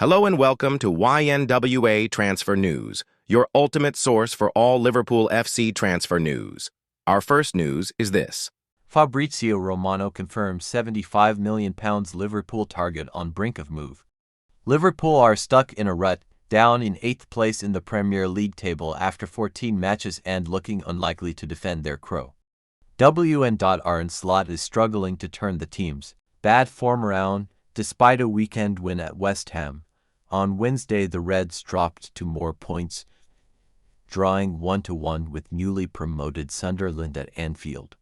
Hello and welcome to YNWA Transfer News, your ultimate source for all Liverpool FC transfer news. Our first news is this. Fabrizio Romano confirms £75 million Liverpool target on brink of move. Liverpool are stuck in a rut, down in 8th place in the Premier League table after 14 matches and looking unlikely to defend their crow. Antoan Semeno is struggling to turn the team's bad form around, despite a weekend win at West Ham. On Wednesday, the Reds dropped 2 more points, drawing 1-1 with newly promoted Sunderland at Anfield.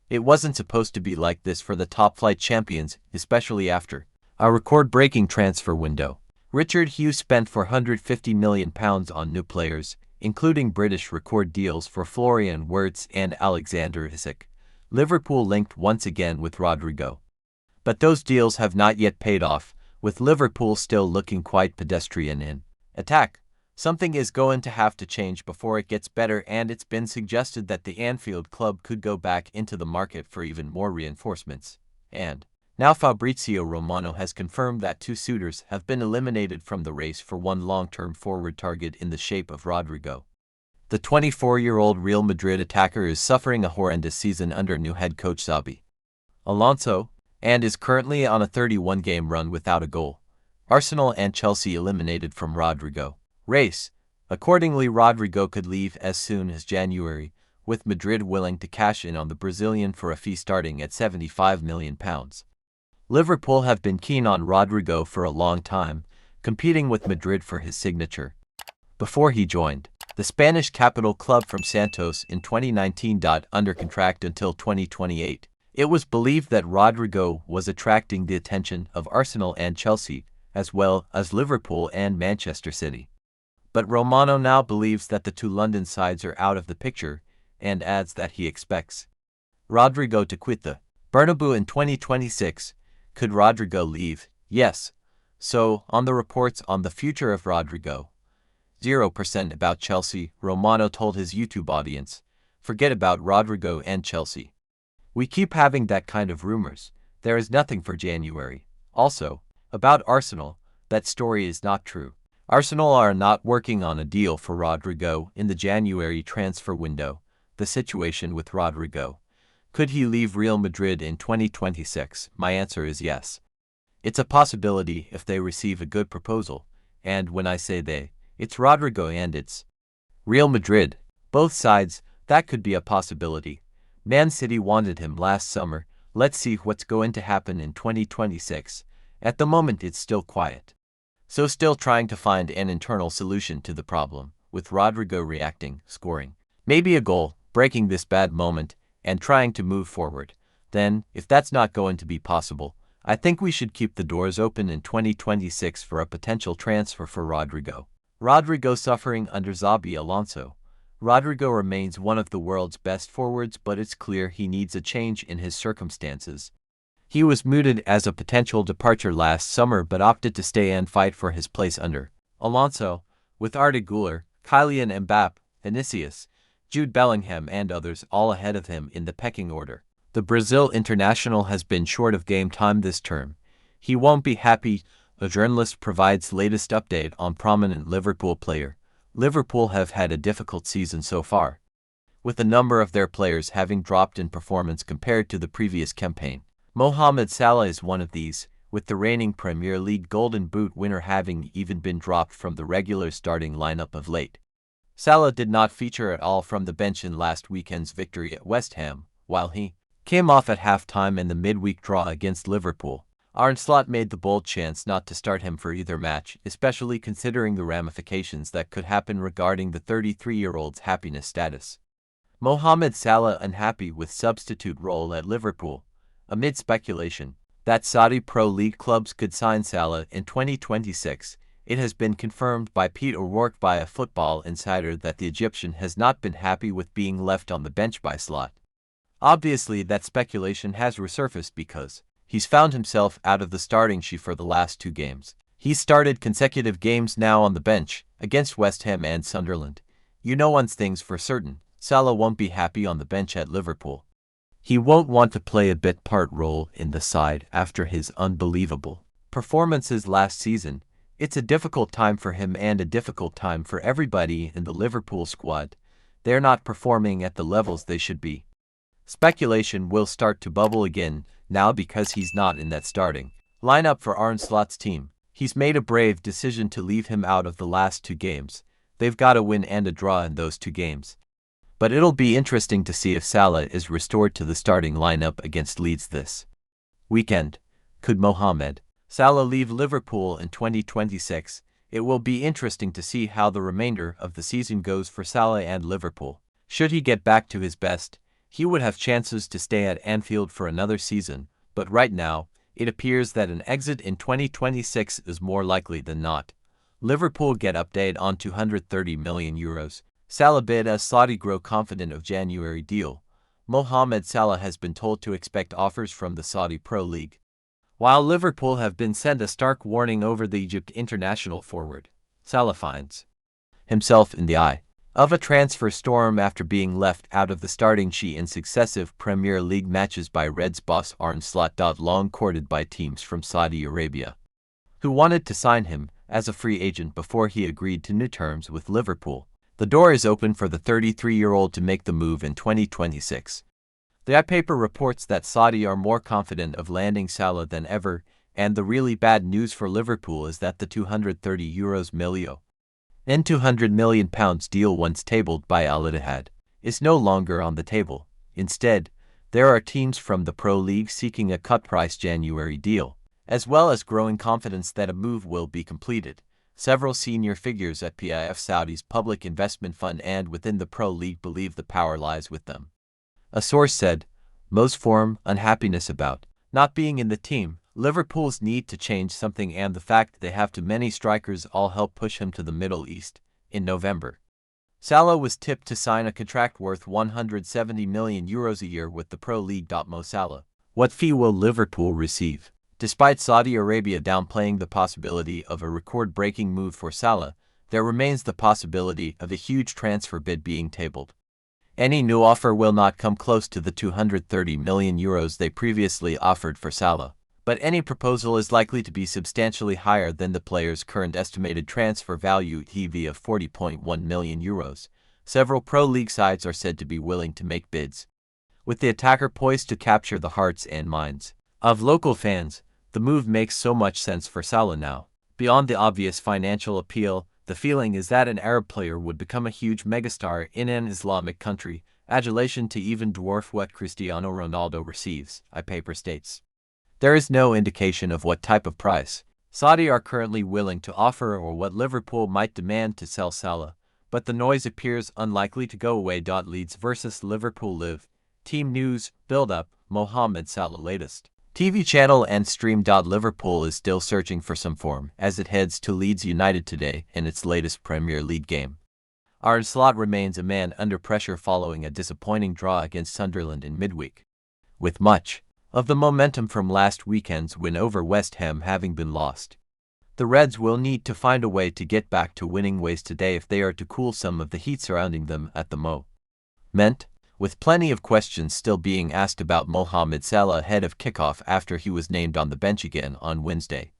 It wasn't supposed to be like this for the top-flight champions, especially after a record-breaking transfer window. Richard Hughes spent £450 million on new players, including British record deals for Florian Wirtz and Alexander Isak. Liverpool linked once again with Rodrigo. But those deals have not yet paid off, with Liverpool still looking quite pedestrian in attack. Something is going to have to change before it gets better, and it's been suggested that the Anfield club could go back into the market for even more reinforcements. And now Fabrizio Romano has confirmed that 2 suitors have been eliminated from the race for one long-term forward target in the shape of Rodrigo. The 24-year-old Real Madrid attacker is suffering a horrendous season under new head coach Xabi Alonso, and is currently on a 31-game run without a goal. Arsenal and Chelsea eliminated from Rodrigo race. Accordingly, Rodrigo could leave as soon as January, with Madrid willing to cash in on the Brazilian for a fee starting at £75 million. Liverpool have been keen on Rodrigo for a long time, competing with Madrid for his signature before he joined the Spanish capital club from Santos in 2019. Under contract until 2028. It was believed that Rodrigo was attracting the attention of Arsenal and Chelsea, as well as Liverpool and Manchester City. But Romano now believes that the 2 London sides are out of the picture, and adds that he expects Rodrigo to quit the Bernabeu in 2026. Could Rodrigo leave? Yes. So, on the reports on the future of Rodrigo, 0% about Chelsea, Romano told his YouTube audience, "Forget about Rodrigo and Chelsea. We keep having that kind of rumors. There is nothing for January." Also, about Arsenal, that story is not true. Arsenal are not working on a deal for Rodrigo in the January transfer window. The situation with Rodrigo. Could he leave Real Madrid in 2026? My answer is yes. It's a possibility if they receive a good proposal, and when I say they, it's Rodrigo and it's Real Madrid. Both sides, that could be a possibility. Man City wanted him last summer. Let's see what's going to happen in 2026. At the moment it's still quiet. So still trying to find an internal solution to the problem, with Rodrigo reacting, scoring maybe a goal, breaking this bad moment, and trying to move forward. Then, if that's not going to be possible, I think we should keep the doors open in 2026 for a potential transfer for Rodrigo. Rodrigo suffering under Xabi Alonso. Rodrigo remains one of the world's best forwards, but it's clear he needs a change in his circumstances. He was mooted as a potential departure last summer but opted to stay and fight for his place under Alonso, with Arda Güler, Kylian Mbappe, Vinicius, Jude Bellingham and others all ahead of him in the pecking order. The Brazil international has been short of game time this term. He won't be happy. A journalist provides latest update on prominent Liverpool player. Liverpool have had a difficult season so far, with a number of their players having dropped in performance compared to the previous campaign. Mohamed Salah is one of these, with the reigning Premier League Golden Boot winner having even been dropped from the regular starting lineup of late. Salah did not feature at all from the bench in last weekend's victory at West Ham, while he came off at halftime in the midweek draw against Liverpool. Arne Slot made the bold chance not to start him for either match, especially considering the ramifications that could happen regarding the 33-year-old's happiness status. Mohamed Salah unhappy with substitute role at Liverpool. Amid speculation that Saudi Pro League clubs could sign Salah in 2026, it has been confirmed by Pete O'Rourke by a Football Insider that the Egyptian has not been happy with being left on the bench by Slot. Obviously, that speculation has resurfaced because he's found himself out of the starting sheet for the last 2 games. He's started consecutive games now on the bench, against West Ham and Sunderland. You know one thing's for certain, Salah won't be happy on the bench at Liverpool. He won't want to play a bit part role in the side after his unbelievable performances last season, It's a difficult time for him and a difficult time for everybody in the Liverpool squad. They're not performing at the levels they should be. Speculation will start to bubble again now because he's not in that starting lineup for Arne Slot's team. He's made a brave decision to leave him out of the last 2 games. They've got a win and a draw in those 2 games. But it'll be interesting to see if Salah is restored to the starting lineup against Leeds this weekend. Could Mohamed Salah leave Liverpool in 2026? It will be interesting to see how the remainder of the season goes for Salah and Liverpool. Should he get back to his best, he would have chances to stay at Anfield for another season, but right now, it appears that an exit in 2026 is more likely than not. Liverpool get update on €230 million. Salah bid as Saudi grow confident of January deal. Mohamed Salah has been told to expect offers from the Saudi Pro League, while Liverpool have been sent a stark warning over the Egypt international forward. Salah finds himself in the eye of a transfer storm after being left out of the starting sheet in successive Premier League matches by Reds boss Arne Slot. Long courted by teams from Saudi Arabia, who wanted to sign him as a free agent before he agreed to new terms with Liverpool. The door is open for the 33-year-old to make the move in 2026. The paper reports that Saudi are more confident of landing Salah than ever, and the really bad news for Liverpool is that the €230 million and £200 million deal once tabled by Al Ittihad is no longer on the table. Instead, there are teams from the Pro League seeking a cut-price January deal, as well as growing confidence that a move will be completed. Several senior figures at PIF Saudi's public investment fund and within the Pro League believe the power lies with them. A source said, most form unhappiness about not being in the team, Liverpool's need to change something, and the fact they have too many strikers all help push him to the Middle East. In November, Salah was tipped to sign a contract worth €170 million a year with the Pro League. Mo Salah. What fee will Liverpool receive? Despite Saudi Arabia downplaying the possibility of a record-breaking move for Salah, there remains the possibility of a huge transfer bid being tabled. Any new offer will not come close to the €230 million they previously offered for Salah, but any proposal is likely to be substantially higher than the player's current estimated transfer value (EV) of €40.1 million. Several Pro League sides are said to be willing to make bids, with the attacker poised to capture the hearts and minds of local fans. The move makes so much sense for Salah now. Beyond the obvious financial appeal, the feeling is that an Arab player would become a huge megastar in an Islamic country, adulation to even dwarf what Cristiano Ronaldo receives, a paper states. There is no indication of what type of price Saudi are currently willing to offer or what Liverpool might demand to sell Salah, but the noise appears unlikely to go away. Leeds versus Liverpool Live. Team News, Build-up, Mohamed Salah latest TV channel and stream. Liverpool is still searching for some form as it heads to Leeds United today in its latest Premier League game. Arne Slot remains a man under pressure following a disappointing draw against Sunderland in midweek, with much of the momentum from last weekend's win over West Ham having been lost. The Reds will need to find a way to get back to winning ways today if they are to cool some of the heat surrounding them at the moment, with plenty of questions still being asked about Mohamed Salah ahead of kickoff after he was named on the bench again on Wednesday.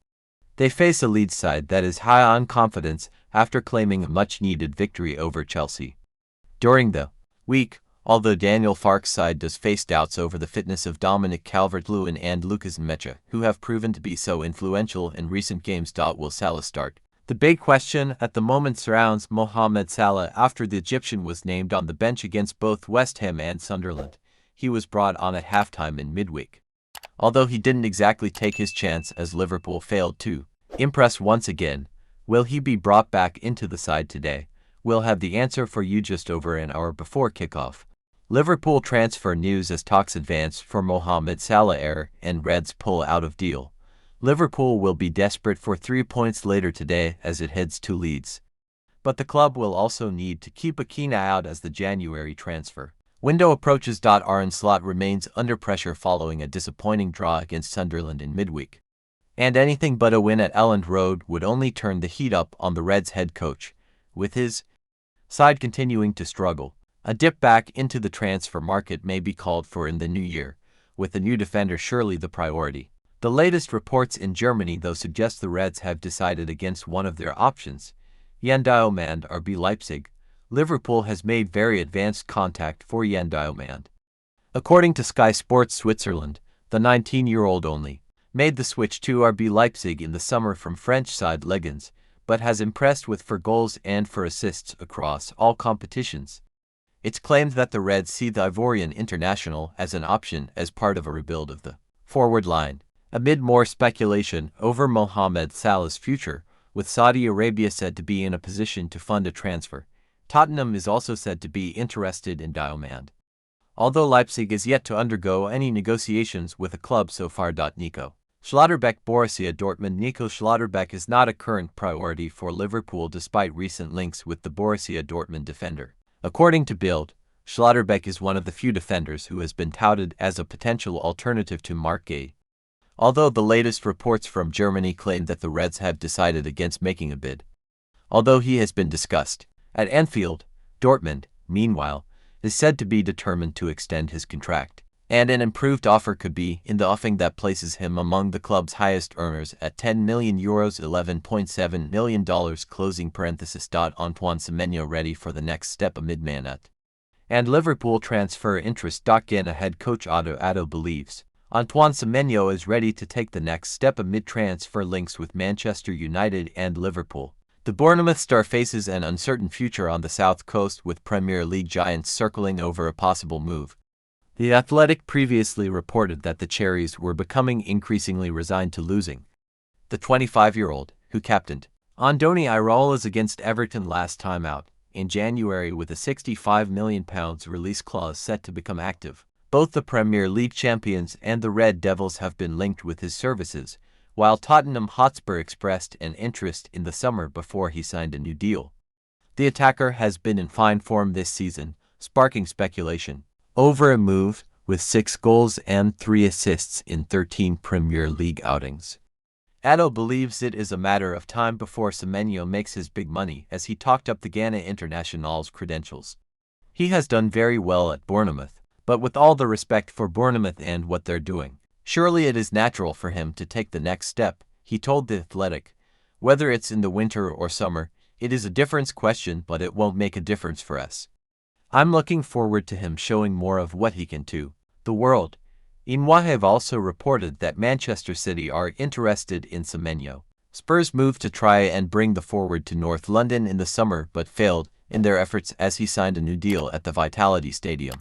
They face a Leeds side that is high on confidence after claiming a much-needed victory over Chelsea during the week, although Daniel Farke's side does face doubts over the fitness of Dominic Calvert-Lewin and Lucas Mecha, who have proven to be so influential in recent games. Will Salah start? The big question at the moment surrounds Mohamed Salah after the Egyptian was named on the bench against both West Ham and Sunderland. He was brought on at halftime in midweek, although he didn't exactly take his chance as Liverpool failed to impress once again. Will he be brought back into the side today? We'll have the answer for you just over an hour before kickoff. Liverpool transfer news as talks advance for Mohamed Salah and Reds pull out of deal. Liverpool will be desperate for 3 points later today as it heads to Leeds, but the club will also need to keep a keen eye out as the January transfer window approaches. Arne Slot remains under pressure following a disappointing draw against Sunderland in midweek, and anything but a win at Elland Road would only turn the heat up on the Reds head coach, with his side continuing to struggle. A dip back into the transfer market may be called for in the new year, with the new defender surely the priority. The latest reports in Germany though suggest the Reds have decided against one of their options, YNWA RB Leipzig. Liverpool has made very advanced contact for YNWA. According to Sky Sports Switzerland, the 19-year-old only made the switch to RB Leipzig in the summer from French side Leeds, but has impressed with for goals and for assists across all competitions. It's claimed that the Reds see the Ivorian international as an option as part of a rebuild of the forward line, amid more speculation over Mohamed Salah's future, with Saudi Arabia said to be in a position to fund a transfer. Tottenham is also said to be interested in Diomand, although Leipzig is yet to undergo any negotiations with a club so far. Nico Schlotterbeck Borussia Dortmund. Nico Schlotterbeck is not a current priority for Liverpool despite recent links with the Borussia Dortmund defender. According to Bild, Schlotterbeck is one of the few defenders who has been touted as a potential alternative to Mark Guehi. Although the latest reports from Germany claim that the Reds have decided against making a bid. Although he has been discussed at Anfield, Dortmund, meanwhile, is said to be determined to extend his contract, and an improved offer could be in the offing that places him among the club's highest earners at €10 million, $11.7 million. Antoan Semeno ready for the next step amid Manut and Liverpool transfer interest. Ghana head coach Otto believes Antoan Semeno is ready to take the next step amid transfer links with Manchester United and Liverpool. The Bournemouth star faces an uncertain future on the South Coast, with Premier League giants circling over a possible move. The Athletic previously reported that the Cherries were becoming increasingly resigned to losing. The 25-year-old, who captained Andoni Iraola's against Everton last time out in January with a £65 million release clause set to become active. Both the Premier League champions and the Red Devils have been linked with his services, while Tottenham Hotspur expressed an interest in the summer before he signed a new deal. The attacker has been in fine form this season, sparking speculation over a move, with 6 goals and 3 assists in 13 Premier League outings. Addo believes it is a matter of time before Semeno makes his big money, as he talked up the Ghana international's credentials. He has done very well at Bournemouth, but with all the respect for Bournemouth and what they're doing, surely it is natural for him to take the next step, he told The Athletic. Whether it's in the winter or summer, it is a difference question, but it won't make a difference for us. I'm looking forward to him showing more of what he can do. The World. YNWA have also reported that Manchester City are interested in Semeno. Spurs moved to try and bring the forward to North London in the summer but failed in their efforts as he signed a new deal at the Vitality Stadium.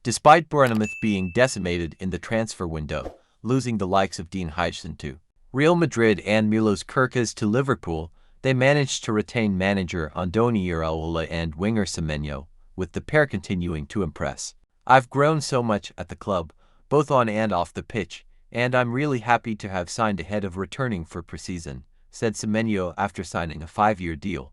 Despite Bournemouth being decimated in the transfer window, losing the likes of Dean Huijsen to Real Madrid and Milos Kerkez to Liverpool, they managed to retain manager Andoni Iraola and winger Semeno, with the pair continuing to impress. I've grown so much at the club, both on and off the pitch, and I'm really happy to have signed ahead of returning for pre-season, said Semeno after signing a 5-year deal.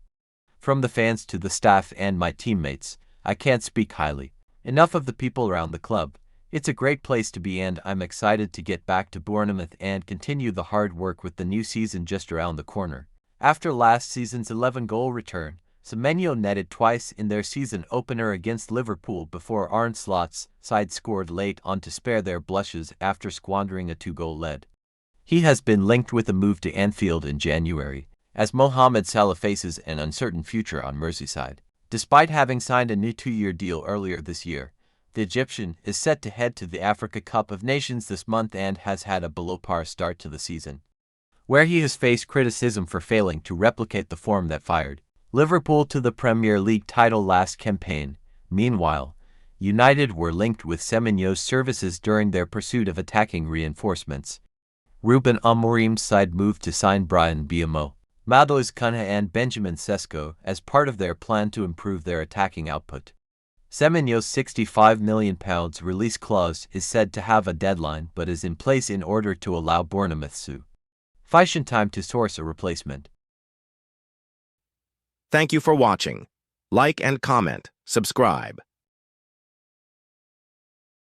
From the fans to the staff and my teammates, I can't speak highly enough of the people around the club. It's a great place to be, and I'm excited to get back to Bournemouth and continue the hard work with the new season just around the corner. After last season's 11-goal return, Semeno netted twice in their season opener against Liverpool before Arne Slot's side scored late on to spare their blushes after squandering a 2-goal lead. He has been linked with a move to Anfield in January, as Mohamed Salah faces an uncertain future on Merseyside. Despite having signed a new 2-year deal earlier this year, the Egyptian is set to head to the Africa Cup of Nations this month and has had a below-par start to the season, where he has faced criticism for failing to replicate the form that fired Liverpool to the Premier League title last campaign. Meanwhile, United were linked with Semeno's services during their pursuit of attacking reinforcements. Ruben Amorim's side moved to sign Brian Mbeumo, Matheus Cunha and Benjamin Sesko as part of their plan to improve their attacking output. Semeno's £65 million release clause is said to have a deadline but is in place in order to allow Bournemouth sufficient time to source a replacement. Thank you for watching. Like and comment, subscribe.